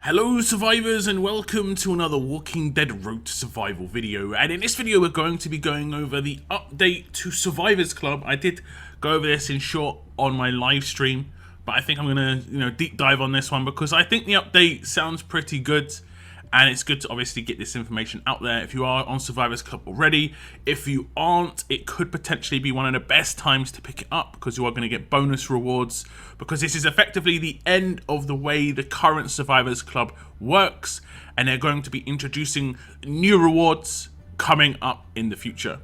Hello survivors and welcome to another Walking Dead Road to Survival video, and in this video we're going to be going over the update to Survivors Club. I did go over this in short on my live stream, but I think I'm going to deep dive on this one because I think the update sounds pretty good. And it's good to obviously get this information out there if you are on Survivors Club already. If you aren't, it could potentially be one of the best times to pick it up because you are going to get bonus rewards, because this is effectively the end of the way the current Survivors Club works, and they're going to be introducing new rewards coming up in the future.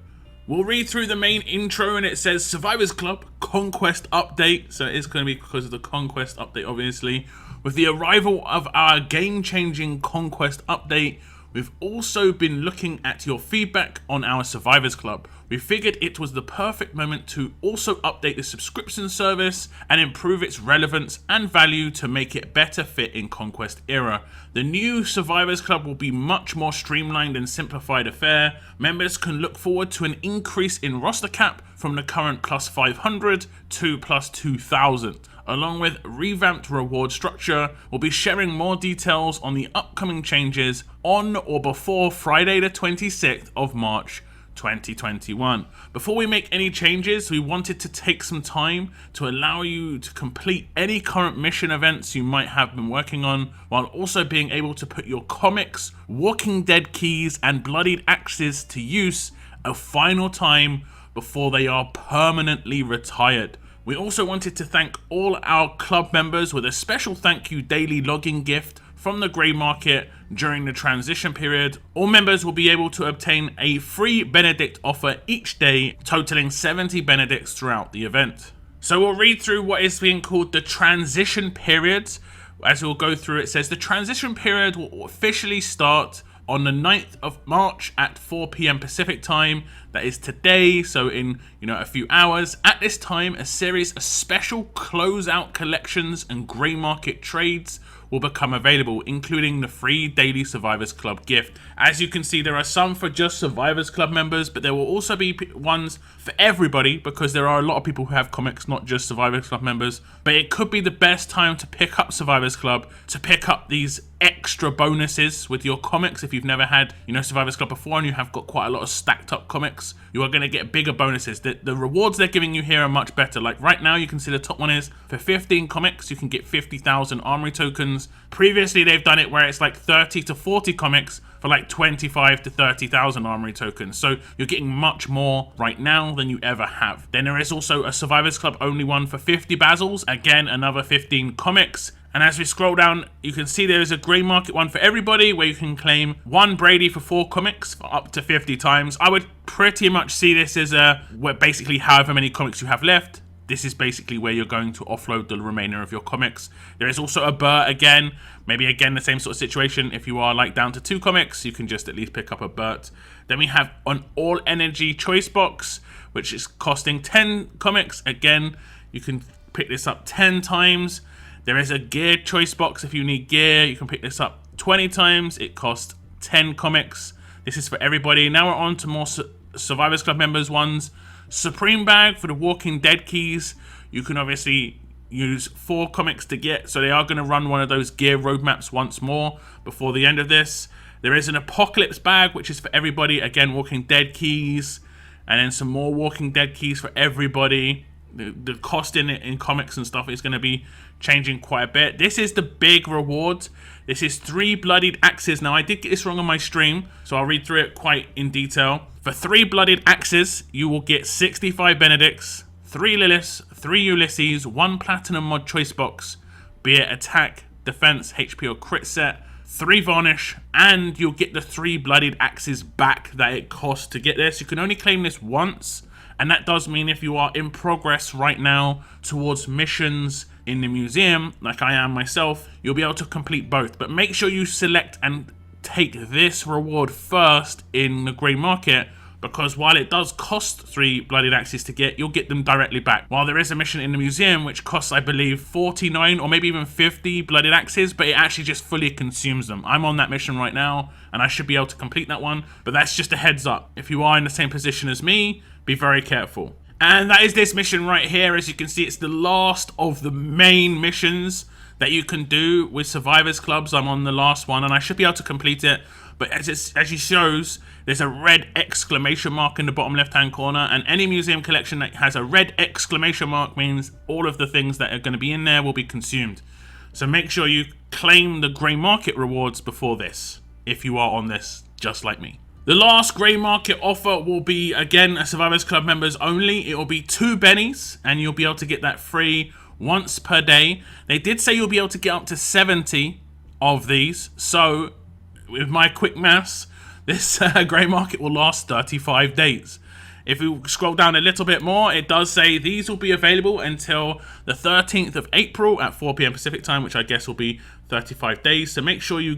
We'll read through the main intro and it says Survivors Club Conquest update. So it is going to be because of the Conquest update, obviously. With the arrival of our game-changing Conquest update, we've also been looking at your feedback on our Survivors Club. We figured it was the perfect moment to also update the subscription service and improve its relevance and value to make it better fit in Conquest era. The new Survivors Club will be much more streamlined and simplified affair. Members can look forward to an increase in roster cap from the current plus 500 to plus 2,000. Along with revamped reward structure. We'll be sharing more details on the upcoming changes on or before Friday the 26th of March 2021. Before we make any changes, we wanted to take some time to allow you to complete any current mission events you might have been working on, while also being able to put your comics, Walking Dead keys and bloodied axes to use a final time before they are permanently retired. We also wanted to thank all our club members with a special thank you daily login gift from the grey market during the transition period. All members will be able to obtain a free Benedict offer each day, totaling 70 Benedicts throughout the event. So we'll read through what is being called the transition period. As we'll go through, it says the transition period will officially start on the 9th of March at 4 PM Pacific time. That is today, so in a few hours. At this time, a series of special closeout collections and grey market trades will become available, including the free daily Survivors Club gift. As you can see, there are some for just Survivors Club members, but there will also be ones for everybody, because there are a lot of people who have comics, not just Survivors Club members. But it could be the best time to pick up Survivors Club, to pick up these extra bonuses with your comics. If you've never had Survivors Club before and you have got quite a lot of stacked up comics, you are going to get bigger bonuses. The rewards they're giving you here are much better. Like right now, you can see the top one is for 15 comics you can get 50,000 armory tokens. Previously they've done it where it's like 30 to 40 comics for like 25 to 30,000 armory tokens. So you're getting much more right now than you ever have. Then there is also a Survivors Club only one for 50 Basils. Again, another 15 comics. And as we scroll down, you can see there is a grey market one for everybody where you can claim one Brady for 4 comics for up to 50 times. I would pretty much see this as where basically however many comics you have left, this is basically where you're going to offload the remainder of your comics. There is also a Burt again, maybe again the same sort of situation. If you are like down to 2 comics, you can just at least pick up a Burt. Then we have an all energy choice box, which is costing 10 comics. Again, you can pick this up 10 times. There is a gear choice box. If you need gear, you can pick this up 20 times. It costs 10 comics. This is for everybody. Now we're on to more Survivors Club members ones. Supreme bag for the Walking Dead keys. You can obviously use 4 comics to get, so they are going to run one of those gear roadmaps once more before the end of this. There is an Apocalypse bag, which is for everybody. Again, Walking Dead keys, and then some more Walking Dead keys for everybody. The cost in comics and stuff is going to be changing quite a bit. This is the big reward. This is 3 bloodied axes. Now, I did get this wrong on my stream, so I'll read through it quite in detail. For 3 bloodied axes, you will get 65 Benedicts, 3 Liliths, 3 Ulysses, 1 Platinum mod choice box, be it attack, defense, HP or crit set, 3 varnish, and you'll get the 3 bloodied axes back that it costs to get this. You can only claim this once. And that does mean if you are in progress right now towards missions in the museum, like I am myself, you'll be able to complete both. But make sure you select and take this reward first in the grey market, because while it does cost 3 bloodied axes to get, you'll get them directly back. While there is a mission in the museum which costs, I believe, 49 or maybe even 50 bloodied axes, but it actually just fully consumes them. I'm on that mission right now, and I should be able to complete that one, but that's just a heads up. If you are in the same position as me, be very careful. And that is this mission right here. As you can see, it's the last of the main missions that you can do with Survivors Clubs. I'm on the last one, and I should be able to complete it. But as it shows, there's a red exclamation mark in the bottom left-hand corner, and any museum collection that has a red exclamation mark means all of the things that are going to be in there will be consumed. So make sure you claim the grey market rewards before this, if you are on this, just like me. The last grey market offer will be, again, a Survivors Club members only. It will be 2 bennies, and you'll be able to get that free once per day. They did say you'll be able to get up to 70 of these, so with my quick maths, this grey market will last 35 days. If we scroll down a little bit more, it does say these will be available until the 13th of April at 4 p.m. Pacific time, which I guess will be 35 days. So make sure you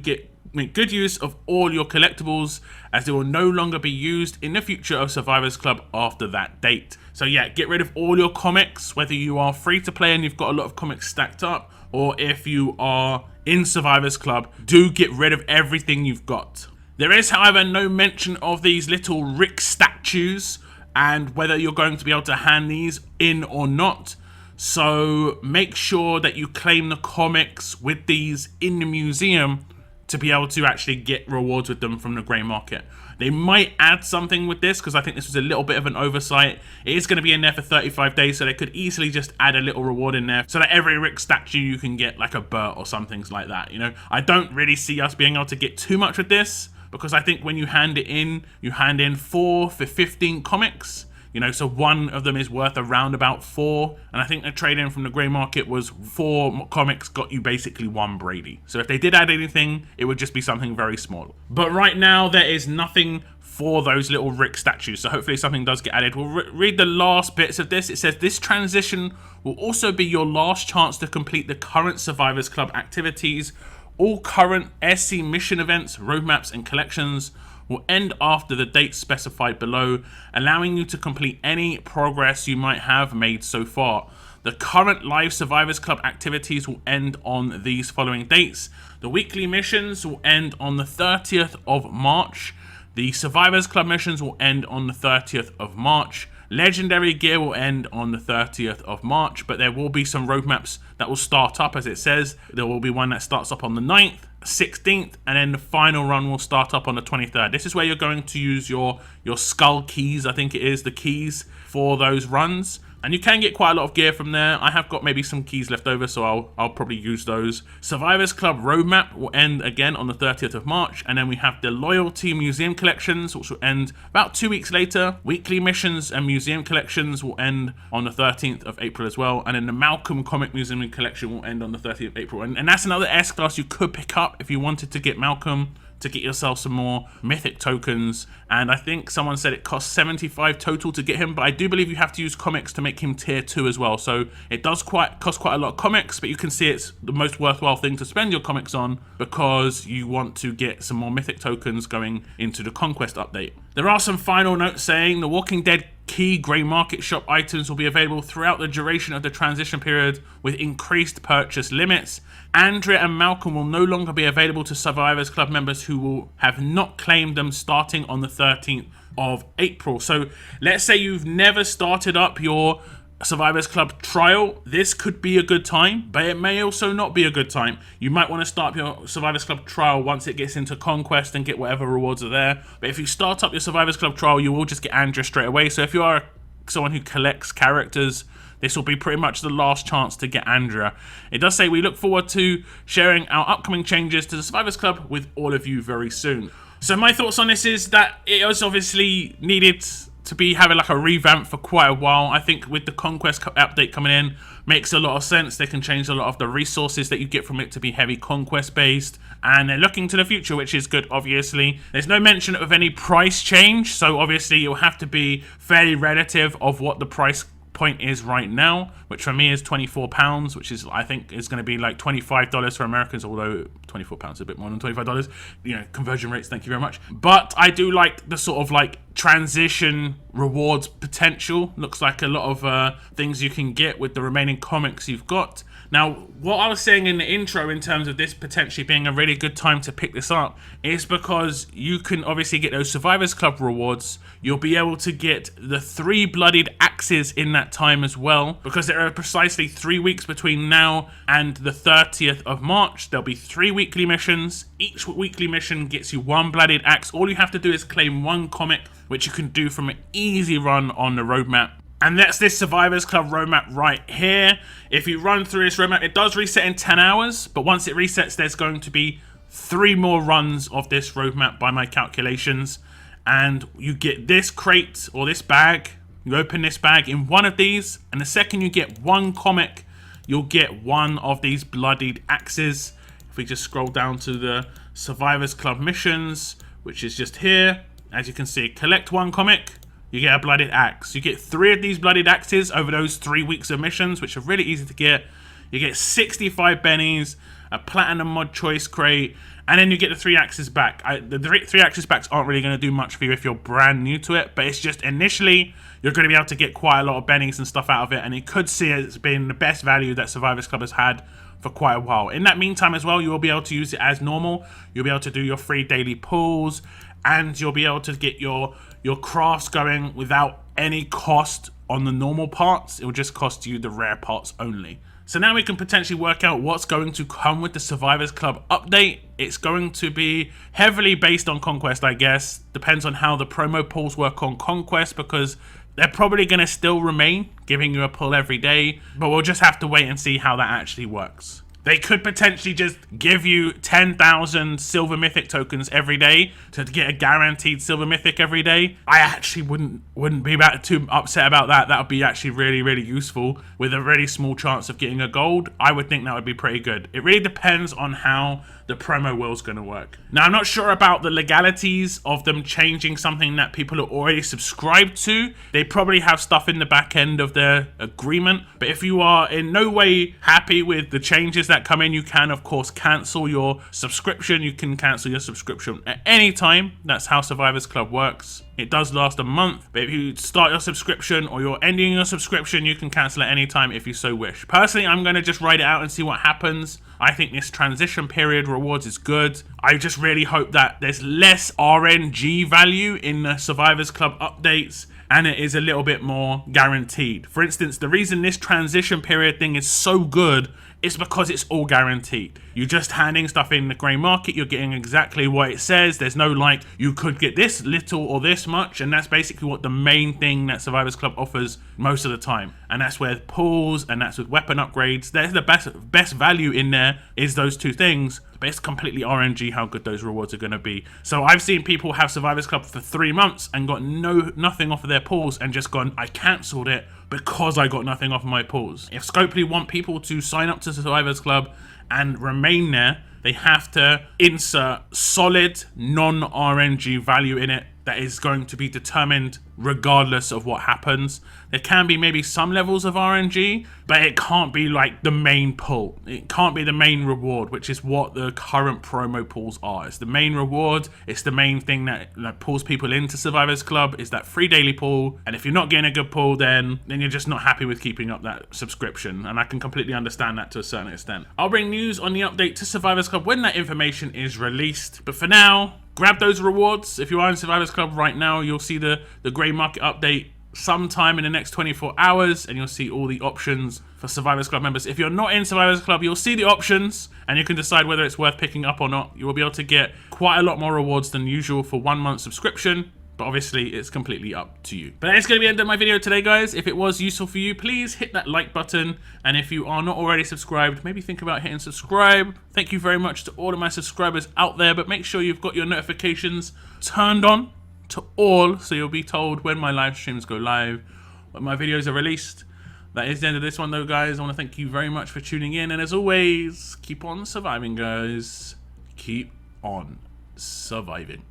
make good use of all your collectibles, as they will no longer be used in the future of Survivors Club after that date. So yeah, get rid of all your comics, whether you are free to play and you've got a lot of comics stacked up, or if you are in Survivors Club, do get rid of everything you've got. There is, however, no mention of these little Rick statues and whether you're going to be able to hand these in or not. So make sure that you claim the comics with these in the museum to be able to actually get rewards with them from the grey market. They might add something with this, because I think this was a little bit of an oversight. It is going to be in there for 35 days, so they could easily just add a little reward in there so that every Rick statue you can get like a Burt or some things like that. You know, I don't really see us being able to get too much with this, because I think when you hand it in, you hand in 4 for 15 comics. You know, so one of them is worth around about 4. And I think the trade-in from the grey market was 4 comics got you basically 1 Brady. So if they did add anything, it would just be something very small. But right now, there is nothing for those little Rick statues. So hopefully something does get added. We'll read the last bits of this. It says, this transition will also be your last chance to complete the current Survivors Club activities. All current SC mission events, roadmaps, and collections will end after the date specified below, allowing you to complete any progress you might have made so far. The current live Survivors Club activities will end on these following dates. The weekly missions will end on the 30th of March. The Survivors Club missions will end on the 30th of March. Legendary gear will end on the 30th of March, but there will be some roadmaps that will start up, as it says. There will be one that starts up on the 9th, 16th, and then the final run will start up on the 23rd. This is where you're going to use your skull keys, I think it is, the keys for those runs. And you can get quite a lot of gear from there. I have got maybe some keys left over, so I'll probably use those. Survivors Club Roadmap will end again on the 30th of March. And then we have the Loyalty Museum Collections, which will end about 2 weeks later. Weekly Missions and Museum Collections will end on the 13th of April as well. And then the Malcolm Comic Museum Collection will end on the 30th of April. And that's another S-Class you could pick up if you wanted to get Malcolm, to get yourself some more mythic tokens. And I think someone said it costs 75 total to get him, but I do believe you have to use comics to make him tier 2 as well. So it does cost quite a lot of comics, but you can see it's the most worthwhile thing to spend your comics on, because you want to get some more mythic tokens going into the Conquest update. There are some final notes saying the Walking Dead key grey market shop items will be available throughout the duration of the transition period with increased purchase limits. Andrea and Malcolm will no longer be available to Survivors Club members who will have not claimed them starting on the 13th of April. So let's say you've never started up your Survivors Club trial. This could be a good time, but it may also not be a good time. You might want to start your Survivors Club trial once it gets into Conquest and get whatever rewards are there. But if you start up your Survivors Club trial, you will just get Andrea straight away. So if you are someone who collects characters, this will be pretty much the last chance to get Andrea. It does say we look forward to sharing our upcoming changes to the Survivors Club with all of you very soon. So my thoughts on this is that it was obviously needed to be having like a revamp for quite a while. I think with the Conquest update coming in, makes a lot of sense. They can change a lot of the resources that you get from it to be heavy Conquest based, and they're looking to the future, which is good. Obviously there's no mention of any price change, so obviously you'll have to be fairly relative of what the price point is right now, which for me is £24, which is, I think, is going to be like $25 for Americans, although £24 is a bit more than $25, you know, conversion rates, thank you very much. But I do like the sort of like transition rewards potential. Looks like a lot of things you can get with the remaining comics you've got. Now, what I was saying in the intro in terms of this potentially being a really good time to pick this up is because you can obviously get those Survivors Club rewards. You'll be able to get the 3 bloodied axes in that time as well, because there are precisely 3 weeks between now and the 30th of March. There'll be 3 weekly missions. Each weekly mission gets you 1 bloodied axe. All you have to do is claim 1 comic, which you can do from an easy run on the roadmap. And that's this Survivors Club roadmap right here. If you run through this roadmap, it does reset in 10 hours, but once it resets, there's going to be 3 more runs of this roadmap by my calculations. And you get this crate or this bag. You open this bag in one of these, and the second you get 1 comic, you'll get 1 of these bloodied axes. If we just scroll down to the Survivors Club missions, which is just here, as you can see, collect 1 comic. You get a bloodied axe. You get 3 of these bloodied axes over those 3 weeks of missions, which are really easy to get. You get 65 bennies, a platinum mod choice crate, and then you get the 3 axes back. The 3 axes backs aren't really going to do much for you if you're brand new to it, but it's just initially you're going to be able to get quite a lot of bennies and stuff out of it, and you could see it's been the best value that Survivors Club has had for quite a while. In that meantime as well, you will be able to use it as normal. You'll be able to do your free daily pulls, and you'll be able to get your crafts going without any cost on the normal parts. It will just cost you the rare parts only. So now we can potentially work out what's going to come with the Survivors Club update. It's going to be heavily based on Conquest, I guess. Depends on how the promo pulls work on Conquest, because they're probably going to still remain giving you a pull every day, but we'll just have to wait and see how that actually works. They could potentially just give you 10,000 silver mythic tokens every day to get a guaranteed silver mythic every day. I actually wouldn't be too upset about that. That would be actually really, really useful with a really small chance of getting a gold. I would think that would be pretty good. It really depends on how the promo wheel is going to work. Now, I'm not sure about the legalities of them changing something that people are already subscribed to. They probably have stuff in the back end of their agreement, but if you are in no way happy with the changes that come in, you can of course cancel your subscription. You can cancel your subscription at any time. That's how Survivors Club works. It does last a month, but if you start your subscription or you're ending your subscription, you can cancel at any time if you so wish. Personally, I'm going to just ride it out and see what happens. I think this transition period rewards is good. I just really hope that there's less RNG value in the Survivors Club updates and it is a little bit more guaranteed. For instance, the reason this transition period thing is so good is because it's all guaranteed. You're just handing stuff in the grey market, you're getting exactly what it says. There's no like, you could get this little or this much, and that's basically what the main thing that Survivors Club offers most of the time. And that's where pulls, and that's with weapon upgrades. There's the best value in there is those 2 things, but it's completely RNG how good those rewards are going to be. So I've seen people have Survivors Club for 3 months and got nothing off of their pulls and just gone, I cancelled it because I got nothing off of my pulls. If Scopely want people to sign up to Survivors Club and remain there, they have to insert solid non-RNG value in it that is going to be determined regardless of what happens. There can be maybe some levels of RNG, but it can't be like the main pull. It can't be the main reward, which is what the current promo pulls are. It's the main reward. It's the main thing that pulls people into Survivors Club, is that free daily pull. And if you're not getting a good pull, then you're just not happy with keeping up that subscription. And I can completely understand that to a certain extent. I'll bring news on the update to Survivors Club when that information is released. But for now, grab those rewards. If you are in Survivors Club right now, you'll see the grey market update sometime in the next 24 hours, and you'll see all the options for Survivors Club members. If you're not in Survivors Club, you'll see the options, and you can decide whether it's worth picking up or not. You will be able to get quite a lot more rewards than usual for 1 month subscription, but obviously it's completely up to you. But that's going to be the end of my video today, guys. If it was useful for you, please hit that like button, and if you are not already subscribed, maybe think about hitting subscribe. Thank you very much to all of my subscribers out there, but make sure you've got your notifications turned on to all, so you'll be told when my live streams go live, when my videos are released. That is the end of this one though, guys. I want to thank you very much for tuning in, and as always, keep on surviving, guys. Keep on surviving.